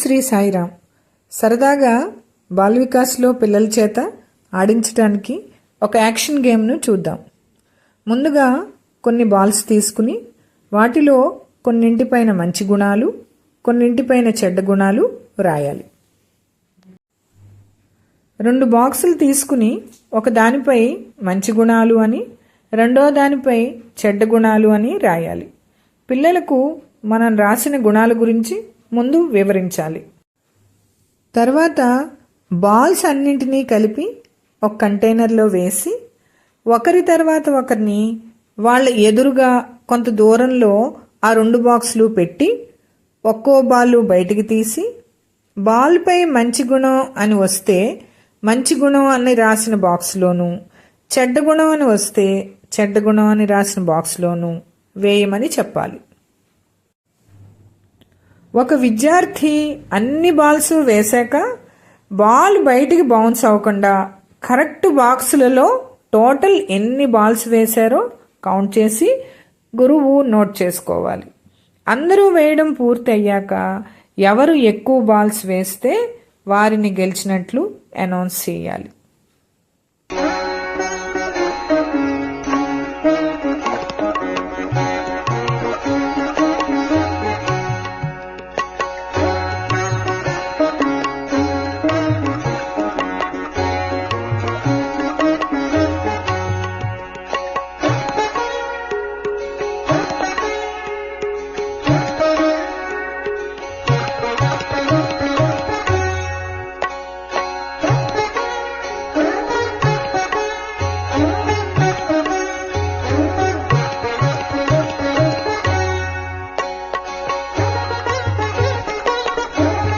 శ్రీ సాయిరామ్. సరదాగా బాల్ వికాస్లో పిల్లల చేత ఆడించడానికి ఒక యాక్షన్ గేమ్ను చూద్దాం. ముందుగా కొన్ని బాల్స్ తీసుకుని వాటిలో కొన్నింటిపైన మంచి గుణాలు, కొన్నింటిపైన చెడ్డ గుణాలు రాయాలి. 2 బాక్సులు తీసుకుని ఒక దానిపై మంచి గుణాలు అని, రెండో దానిపై చెడ్డ గుణాలు అని రాయాలి. పిల్లలకు మనం రాసిన గుణాల గురించి ముందు వివరించాలి. తర్వాత బాల్స్ అన్నింటినీ కలిపి ఒక కంటైనర్లో వేసి ఒకరి తర్వాత ఒకరిని వాళ్ళ ఎదురుగా కొంత దూరంలో ఆ 2 బాక్సులు పెట్టి ఒక్కో బాల్ బయటికి తీసి బాల్పై మంచి గుణం అని వస్తే మంచి గుణం అని రాసిన బాక్స్లోను, చెడ్డ గుణం అని వస్తే చెడ్డ గుణం అని రాసిన బాక్స్లోను వేయమని చెప్పాలి. ఒక విద్యార్థి అన్ని బాల్స్ వేశాక బాల్ బయటికి బౌన్స్ అవ్వకుండా కరెక్ట్ బాక్సులలో టోటల్ ఎన్ని బాల్స్ వేశారో కౌంట్ చేసి గురువు నోట్ చేసుకోవాలి. అందరూ వేయడం పూర్తి అయ్యాక ఎవరు ఎక్కువ బాల్స్ వేస్తే వారిని గెలిచినట్లు అనౌన్స్ చేయాలి.